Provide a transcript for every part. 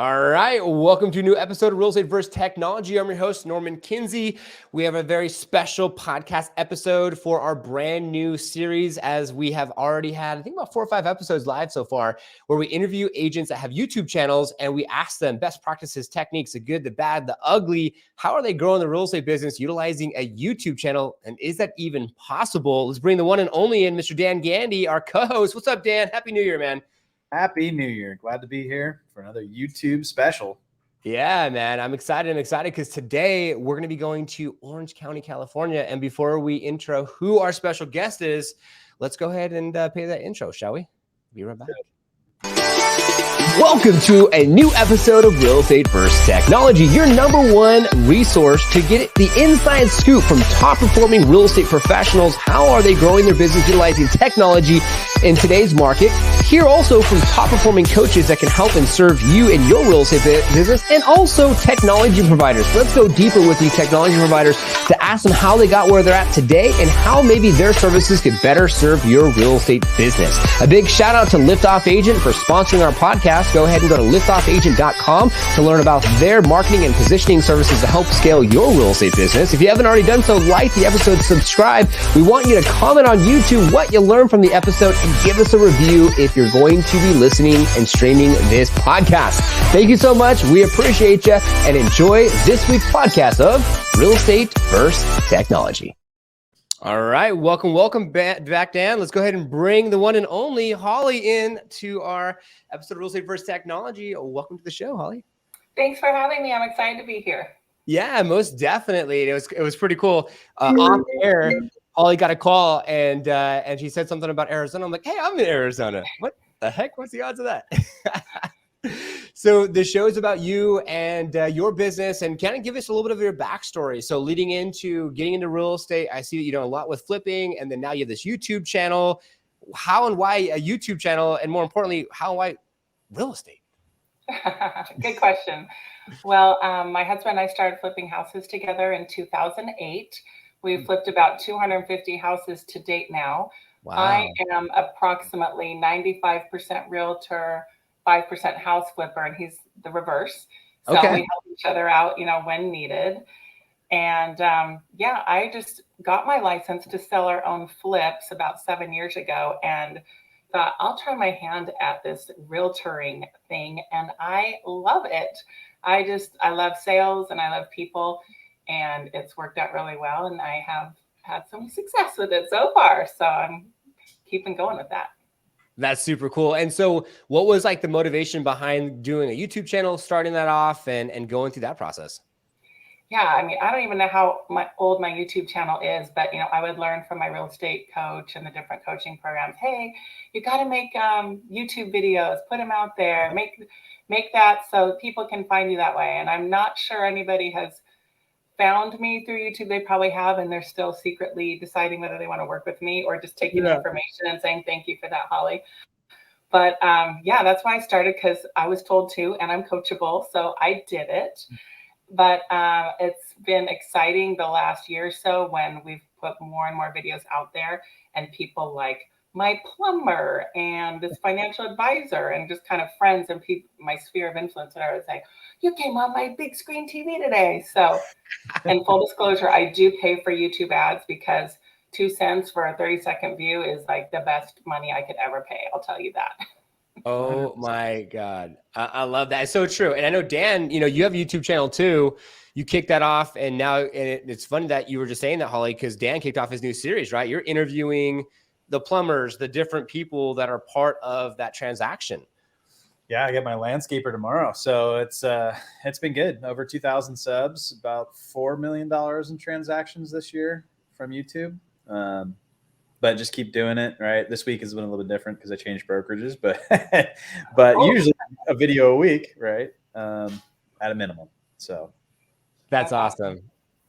All right, welcome to a new episode of Real Estate vs. Technology. I'm your host, Norman Kinsey. We have a very special podcast episode for our brand new series, as we have already had, I think, about 4 or 5 episodes live so far, where we interview agents that have YouTube channels and we ask them best practices, techniques, the good, the bad, the ugly. How are they growing the real estate business utilizing a YouTube channel? And is that even possible? Let's bring the one and only in, Mr. Dan Gandy, our co-host. What's up, Dan? Happy New Year, man. Happy New Year. Glad to be here for another YouTube special. Yeah, man, I'm excited because today we're going to be going to Orange County, California. And before we intro who our special guest is, let's go ahead and pay that intro, shall we? Be right back. Welcome to a new episode of Real Estate vs. Technology, your number one resource to get the inside scoop from top performing real estate professionals. How are they growing their business utilizing technology in today's market? Hear also from top performing coaches that can help and serve you in your real estate business, and also technology providers. Let's go deeper with these technology providers to ask them how they got where they're at today and how maybe their services could better serve your real estate business. A big shout out to Liftoff Agent for sponsoring our podcast. Go ahead and go to liftoffagent.com to learn about their marketing and positioning services to help scale your real estate business. If you haven't already done so, like the episode, subscribe. We want you to comment on YouTube what you learned from the episode and give us a review if you're going to be listening and streaming this podcast. Thank you so much. We appreciate you, and enjoy this week's podcast of Real Estate vs. Technology. All right. Welcome back, Dan. Let's go ahead and bring the one and only Holly in to our episode of Real Estate vs. Technology. Welcome to the show, Holly. Thanks for having me. I'm excited to be here. Yeah, most definitely. It was pretty cool. Off air, Holly got a call and she said something about Arizona. I'm like, hey, I'm in Arizona. What the heck? What's the odds of that? So the show is about you and your business, and kind of give us a little bit of your backstory. So leading into getting into real estate, I see that you know a lot with flipping, and then now you have this YouTube channel. How and why a YouTube channel, and more importantly, how and why real estate? Good question. Well, my husband and I started flipping houses together in 2008. We've flipped about 250 houses to date now. Wow. I am approximately 95% realtor, 5% house flipper, and he's the reverse. So Okay. We help each other out, when needed. And I just got my license to sell our own flips about 7 years ago, and thought I'll try my hand at this realtoring thing, and I love it. I love sales and I love people, and it's worked out really well, and I have had some success with it so far. So I'm keeping going with that. That's super cool. And so what was like the motivation behind doing a YouTube channel, starting that off and going through that process? Yeah, I mean, I don't even know how old my YouTube channel is, but I would learn from my real estate coach and the different coaching programs. Hey, you got to make YouTube videos, put them out there, make that so people can find you that way. And I'm not sure anybody has found me through YouTube. They probably have, and they're still secretly deciding whether they want to work with me or just taking the information and saying thank you for that, Holly. But that's why I started, because I was told to, and I'm coachable, so I did it. But it's been exciting the last year or so when we've put more and more videos out there, and people like my plumber and this financial advisor and just kind of friends and my sphere of influence, and I would say, you came on my big screen TV today. So in full disclosure, I do pay for YouTube ads, because 2 cents for a 30-second view is like the best money I could ever pay. I'll tell you that. Oh my God. I love that. It's so true. And I know, Dan, you have a YouTube channel too. You kicked that off, and now, it's funny that you were just saying that, Holly, because Dan kicked off his new series, right? You're interviewing the plumbers, the different people that are part of that transaction. Yeah, I get my landscaper tomorrow. So it's been good. Over 2,000 subs, about $4 million in transactions this year from YouTube. But just keep doing it, right? This week has been a little bit different because I changed brokerages, but usually a video a week, right? At a minimum. So that's awesome.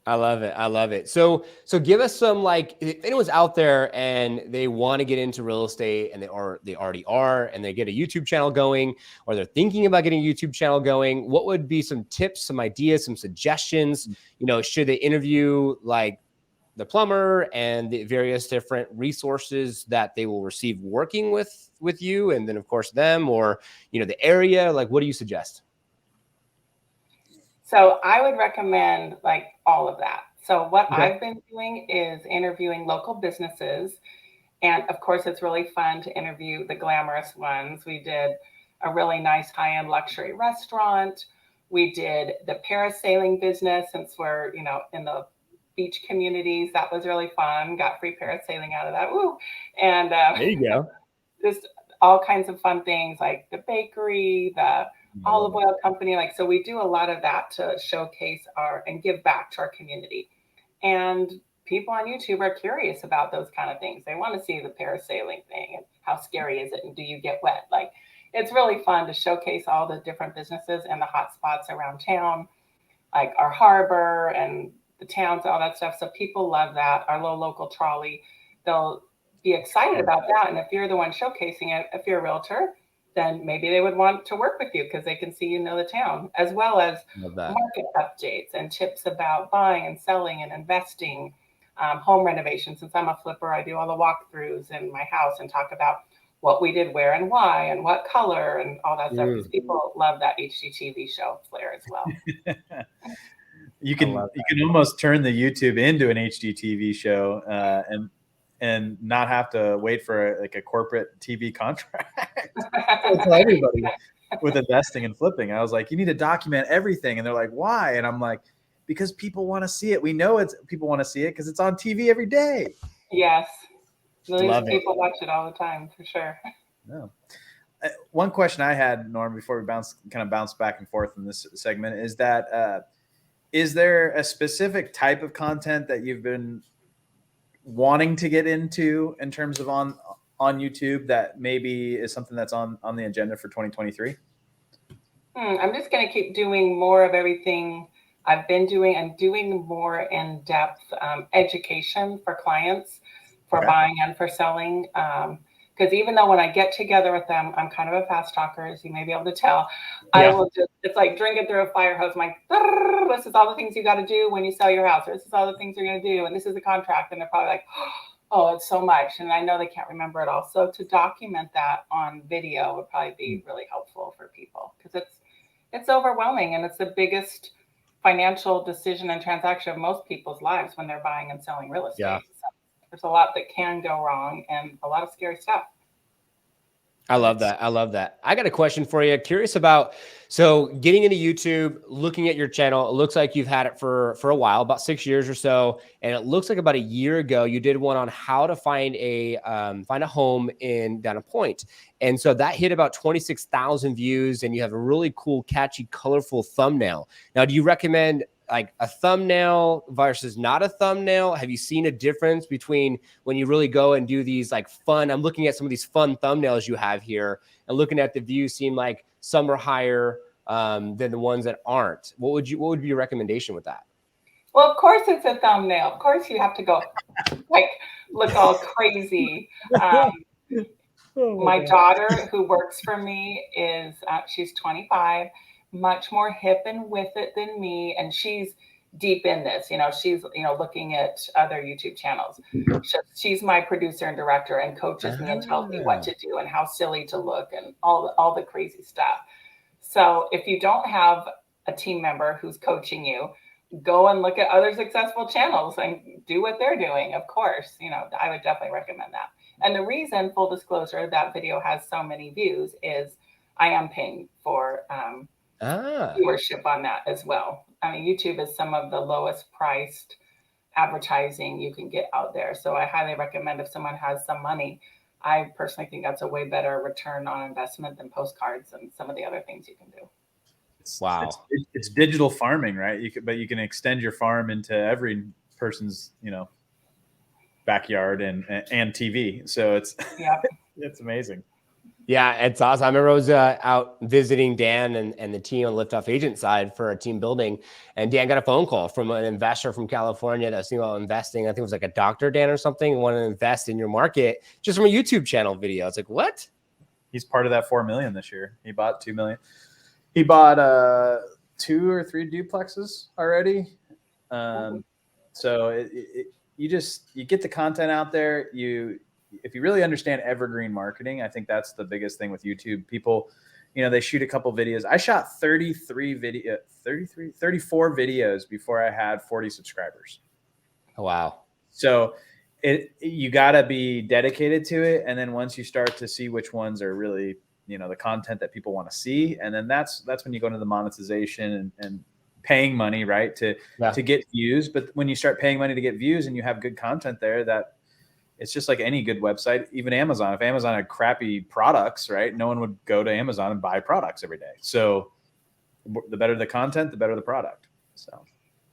I love it. I love it. So give us some, like, if anyone's out there and they want to get into real estate, and they already are, and they get a YouTube channel going, or they're thinking about getting a YouTube channel going, what would be some tips, some ideas, some suggestions? Should they interview like the plumber and the various different resources that they will receive working with you, and then of course them, or the area? Like, what do you suggest? So I would recommend like all of that. So what Okay. I've been doing is interviewing local businesses. And of course, it's really fun to interview the glamorous ones. We did a really nice high-end luxury restaurant. We did the parasailing business since we're, in the beach communities. That was really fun. Got free parasailing out of that. Woo! And There you go. just all kinds of fun things like the bakery, the I love olive oil company. Like, so we do a lot of that to showcase and give back to our community. And people on YouTube are curious about those kind of things. They want to see the parasailing thing and how scary is it and do you get wet? Like, it's really fun to showcase all the different businesses and the hot spots around town, like our harbor and the towns, all that stuff. So people love that. Our little local trolley, they'll be excited about that. And if you're the one showcasing it, if you're a realtor, then maybe they would want to work with you because they can see you know the town, as well as Love that. market updates and tips about buying and selling and investing, home renovations. Since I'm a flipper, I do all the walkthroughs in my house and talk about what we did where and why and what color and all that stuff, because people love that HGTV show flair as well. You can almost turn the YouTube into an HGTV show and not have to wait for a corporate TV contract. Tell everybody with investing and flipping. I was like, you need to document everything, and they're like, why? And I'm like, because people want to see it. We know people want to see it because it's on TV every day. Yes, millions of people watch it all the time for sure. Yeah. One question I had, Norm, before we bounce back and forth in this segment is that is there a specific type of content that you've been wanting to get into in terms of on YouTube that maybe is something that's on the agenda for 2023? I'm just going to keep doing more of everything I've been doing and doing more in-depth education for clients for buying and for selling. Because even though when I get together with them, I'm kind of a fast talker, as you may be able to tell. Yeah. I will it's like drinking through a fire hose. I'm like, this is all the things you got to do when you sell your house. Or this is all the things you're going to do. And this is the contract. And they're probably like, oh, it's so much. And I know they can't remember it all. So to document that on video would probably be really helpful for people, because it's overwhelming. And it's the biggest financial decision and transaction of most people's lives when they're buying and selling real estate. Yeah. So there's a lot that can go wrong and a lot of scary stuff. I love that. I love that. I got a question for you. Curious about, so getting into YouTube, looking at your channel, it looks like you've had it for a while, about 6 years or so. And it looks like about a year ago, you did one on how to find a home down a point. And so that hit about 26,000 views, and you have a really cool, catchy, colorful thumbnail. Now, do you recommend like a thumbnail versus not a thumbnail? Have you seen a difference between when you really go and do these like fun? I'm looking at some of these fun thumbnails you have here and looking at the views seem like some are higher than the ones that aren't. What would be your recommendation with that? Well, of course it's a thumbnail. Of course you have to go like look all crazy. My daughter, who works for me, is she's 25. Much more hip and with it than me, and she's deep in this. She's looking at other YouTube channels. She's my producer and director, and coaches me and tells me what to do and how silly to look and all the crazy stuff. So if you don't have a team member who's coaching you, go and look at other successful channels and do what they're doing. Of course, I would definitely recommend that. And the reason, full disclosure, that video has so many views is I am paying for viewership on that as well. I mean, YouTube is some of the lowest priced advertising you can get out there. So I highly recommend if someone has some money. I personally think that's a way better return on investment than postcards and some of the other things you can do. It's digital farming, right? But you can extend your farm into every person's, backyard and TV. So it's it's amazing. Yeah, it's awesome. I remember I was out visiting Dan and the team on Lift Off Agent side for a team building, and Dan got a phone call from an investor from California that was thinking about investing. I think it was like a doctor, Dan, or something, wanted to invest in your market just from a YouTube channel video. It's like, what? He's part of that 4 million this year. He bought 2 million. He bought 2 or 3 duplexes already. So you get the content out there. If you really understand evergreen marketing, I think that's the biggest thing with YouTube. People, you know, they shoot a couple videos. I shot 34 videos before I had 40 subscribers. Oh, wow. So you got to be dedicated to it. And then once you start to see which ones are really, you know, the content that people want to see, and then that's when you go into the monetization and paying money, right, to get views. But when you start paying money to get views and you have good content there, that it's just like any good website, even Amazon. If Amazon had crappy products, right, no one would go to Amazon and buy products every day. So the better the content, the better the product. So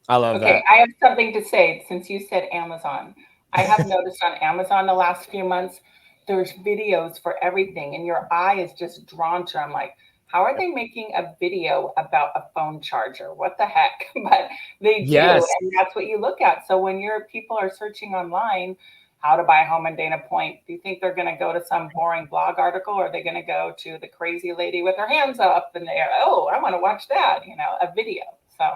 I love that. I have something to say since you said Amazon. I have noticed on Amazon the last few months, there's videos for everything, and your eye is just drawn to. I'm like, how are they making a video about a phone charger? What the heck? But they do, and that's what you look at. So when your people are searching online, how to buy a home in Dana Point, do you think they're going to go to some boring blog article, or are they going to go to the crazy lady with her hands up in the air? Oh, I want to watch that, you know, a video. So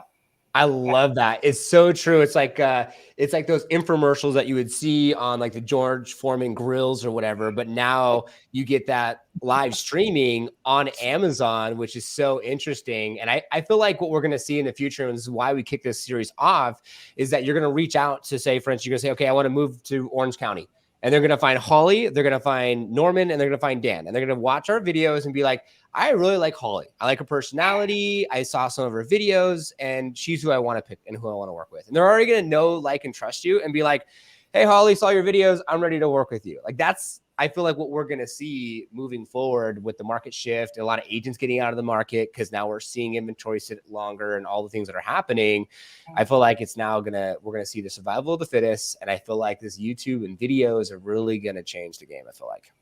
I love that. It's so true. It's like those infomercials that you would see on like the George Foreman grills or whatever, but now you get that live streaming on Amazon, which is so interesting. And I feel like what we're going to see in the future, and this is why we kick this series off, is that you're going to reach out to, say, for instance, you're going to say, okay, I want to move to Orange County. And they're going to find Holly, they're going to find Norman, and they're going to find Dan. And they're going to watch our videos and be like, I really like Holly. I like her personality. I saw some of her videos, and she's who I want to pick and who I want to work with. And they're already going to know, like, and trust you and be like, hey, Holly, saw your videos. I'm ready to work with you. Like, that's, I feel like, what we're going to see moving forward with the market shift and a lot of agents getting out of the market, because now we're seeing inventory sit longer and all the things that are happening. I feel like it's now we're going to see the survival of the fittest. And I feel like this YouTube and videos are really going to change the game. I feel like.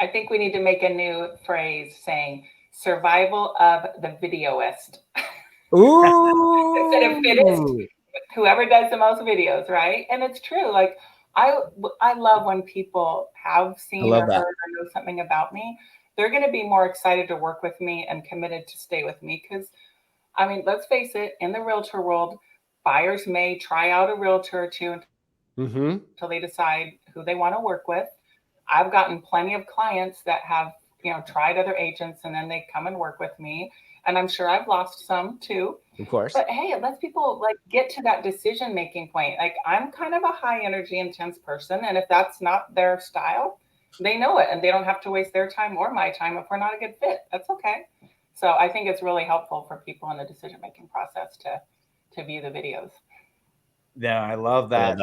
I think we need to make a new phrase saying survival of the videoist. Ooh. Instead of fittest, whoever does the most videos, right? And it's true. Like I love when people have seen or heard or know something about me. They're going to be more excited to work with me and committed to stay with me. Because, I mean, let's face it, in the realtor world, buyers may try out a realtor or two until they decide who they want to work with. I've gotten plenty of clients that have, you know, tried other agents and then they come and work with me. And I'm sure I've lost some too. Of course. But hey, it lets people like get to that decision-making point. Like, I'm kind of a high energy, intense person. And if that's not their style, they know it and they don't have to waste their time or my time if we're not a good fit. That's okay. So I think it's really helpful for people in the decision-making process to view the videos. Yeah, I love that.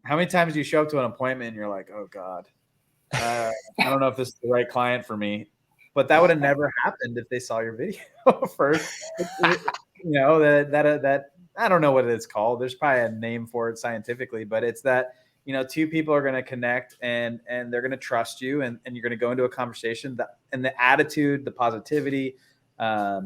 How many times do you show up to an appointment and you're like, oh God, I don't know if this is the right client for me, but that would have never happened if they saw your video first. You know, that I don't know what it's called. There's probably a name for it scientifically, but it's that, you know, two people are going to connect and they're going to trust you and you're going to go into a conversation and the attitude, the positivity. I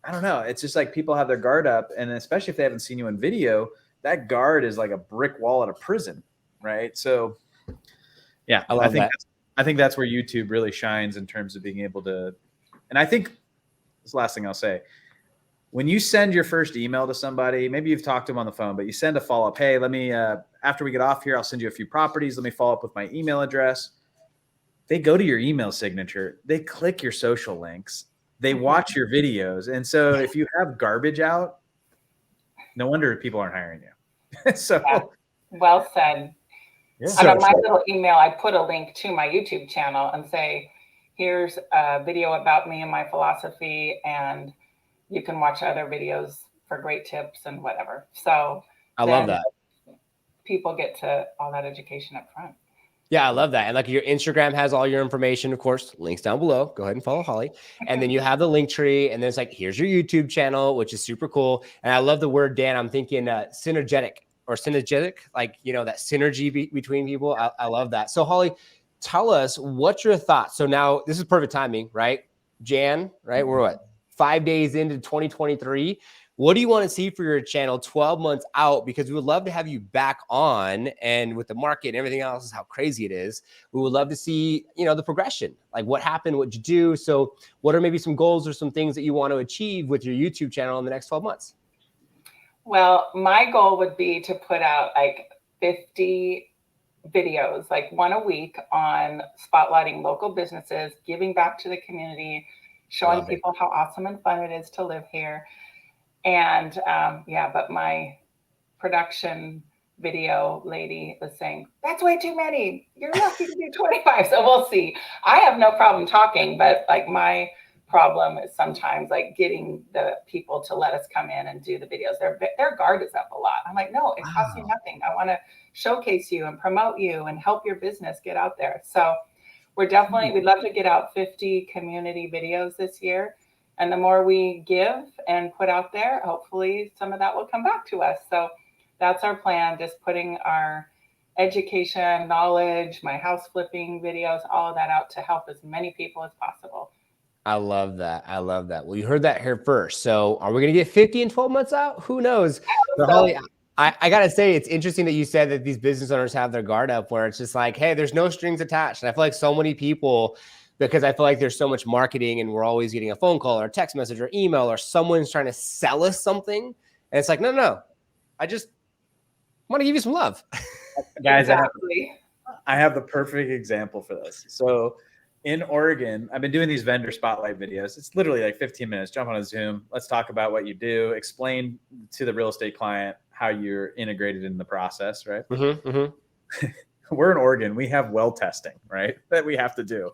don't know. It's just like people have their guard up, and especially if they haven't seen you in video, that guard is like a brick wall at a prison. Right. So yeah, I think that's where YouTube really shines in terms of being able to, and I think this last thing I'll say, when you send your first email to somebody, maybe you've talked to them on the phone, but you send a follow-up, hey, let me, after we get off here, I'll send you a few properties. Let me follow up with my email address. They go to your email signature. They click your social links. They watch your videos. And so if you have garbage out, no wonder people aren't hiring you. So yeah. Well said. Yeah. On my little email, I put a link to my YouTube channel and say, here's a video about me and my philosophy, and you can watch other videos for great tips and whatever. So I love that. People get to all that education up front. Yeah, I love that. And like your Instagram has all your information, of course, links down below. Go ahead and follow Holly. And then you have the link tree, and then it's like, here's your YouTube channel, which is super cool. And I love the word, Dan. I'm thinking synergetic. Or synergetic, like, you know, that synergy between people. I love that. So Holly, tell us, what's your thoughts? So now this is perfect timing, right? Jan, right? We're what, 5 days into 2023. What do you want to see for your channel 12 months out? Because we would love to have you back on, and with the market and everything else is how crazy it is. We would love to see, you know, the progression, like what happened, what you do. So what are maybe some goals or some things that you want to achieve with your YouTube channel in the next 12 months? Well, my goal would be to put out like 50 videos, like one a week, on spotlighting local businesses, giving back to the community, showing people how awesome and fun it is to live here. And yeah, but my production video lady was saying, that's way too many. You're lucky to do 25. So we'll see. I have no problem talking, but like my problem is sometimes like getting the people to let us come in and do the videos. Their guard is up a lot. I'm like, no, it costs you nothing. I want to showcase you and promote you and help your business get out there. So we'd love to get out 50 community videos this year. And the more we give and put out there, hopefully some of that will come back to us. So that's our plan, just putting our education, knowledge, my house flipping videos, all of that out to help as many people as possible. I love that. I love that. Well, you heard that here first. So are we going to get 50 in 12 months out? Who knows? But Holly, I got to say, it's interesting that you said that these business owners have their guard up, where it's just like, hey, there's no strings attached. And I feel like so many people, because I feel like there's so much marketing and we're always getting a phone call or a text message or email or someone's trying to sell us something. And it's like, no, I just want to give you some love. Guys, exactly. I have the perfect example for this. So in Oregon, I've been doing these vendor spotlight videos. It's literally like 15 minutes. Jump on a Zoom. Let's talk about what you do. Explain to the real estate client how you're integrated in the process, right? Mm-hmm, mm-hmm. We're in Oregon. We have well testing, right? That we have to do.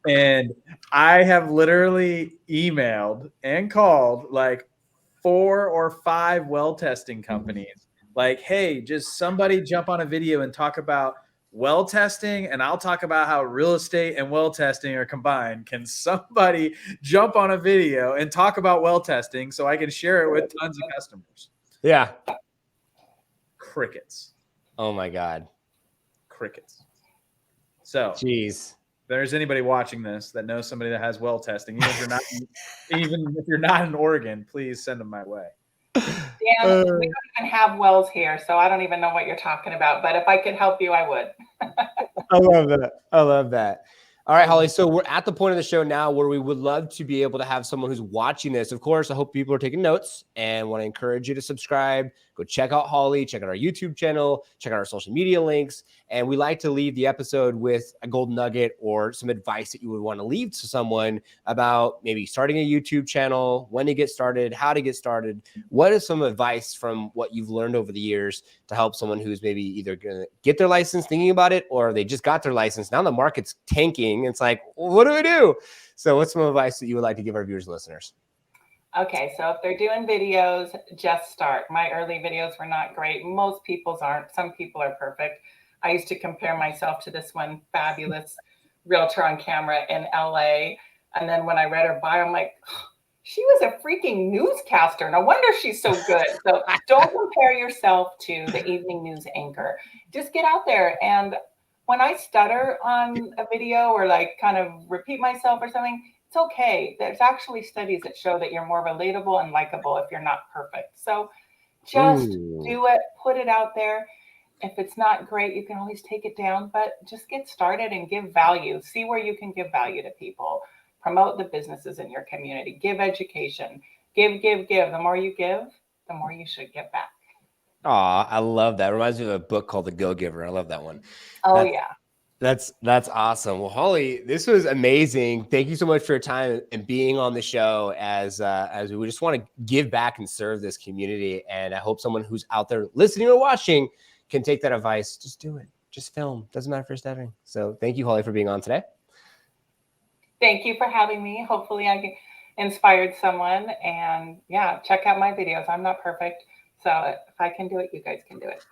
And I have literally emailed and called like 4 or 5 well testing companies. Like, hey, just somebody jump on a video and talk about well testing, and I'll talk about how real estate and well testing are combined. Can somebody jump on a video and talk about well testing so I can share it with tons of customers? Yeah. Crickets. Oh my God. Crickets. So, jeez. If there's anybody watching this that knows somebody that has well testing, even if you're not in Oregon, please send them my way. Dan, we don't even have wells here, so I don't even know what you're talking about. But if I could help you, I would. I love that. I love that. All right, Holly. So we're at the point of the show now where we would love to be able to have someone who's watching this. Of course, I hope people are taking notes and want to encourage you to subscribe. Go check out Holly, check out our YouTube channel, check out our social media links. And we like to leave the episode with a golden nugget or some advice that you would want to leave to someone about maybe starting a YouTube channel, when to get started, how to get started. What is some advice from what you've learned over the years to help someone who's maybe either going to get their license thinking about it, or they just got their license. Now the market's tanking. It's like, well, what do we do? So what's some advice that you would like to give our viewers and listeners? Okay, so if they're doing videos, just start. My early videos were not great. Most people's aren't. Some people are perfect. I used to compare myself to this one fabulous realtor on camera in LA. And then when I read her bio, I'm like, she was a freaking newscaster. No wonder she's so good. So don't compare yourself to the evening news anchor. Just get out there. And when I stutter on a video or like kind of repeat myself or something, it's okay. There's actually studies that show that you're more relatable and likable if you're not perfect. So just do it, put it out there. If it's not great, you can always take it down, but just get started and give value. See where you can give value to people. Promote the businesses in your community. Give education. Give. The more you give, the more you should get back. Aw, I love that. It reminds me of a book called The Go-Giver. I love that one. Oh, yeah. That's awesome. Well, Holly, this was amazing. Thank you so much for your time and being on the show as we just want to give back and serve this community. And I hope someone who's out there listening or watching can take that advice. Just do it. Just film. Doesn't matter if you're stuttering. So thank you, Holly, for being on today. Thank you for having me. Hopefully I inspired someone. And yeah, check out my videos. I'm not perfect. So if I can do it, you guys can do it.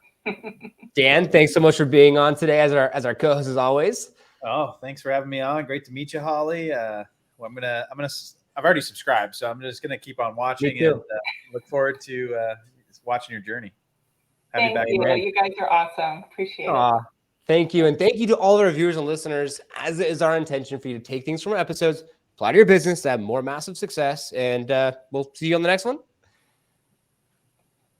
Dan, thanks so much for being on today as our co-host as always. Oh, thanks for having me on. Great to meet you, Holly. I've already subscribed, so I'm just gonna keep on watching and look forward to watching your journey. Thank you. You guys are awesome. Appreciate it. Thank you. And thank you to all our viewers and listeners, as it is our intention for you to take things from our episodes, apply to your business to have more massive success. And we'll see you on the next one.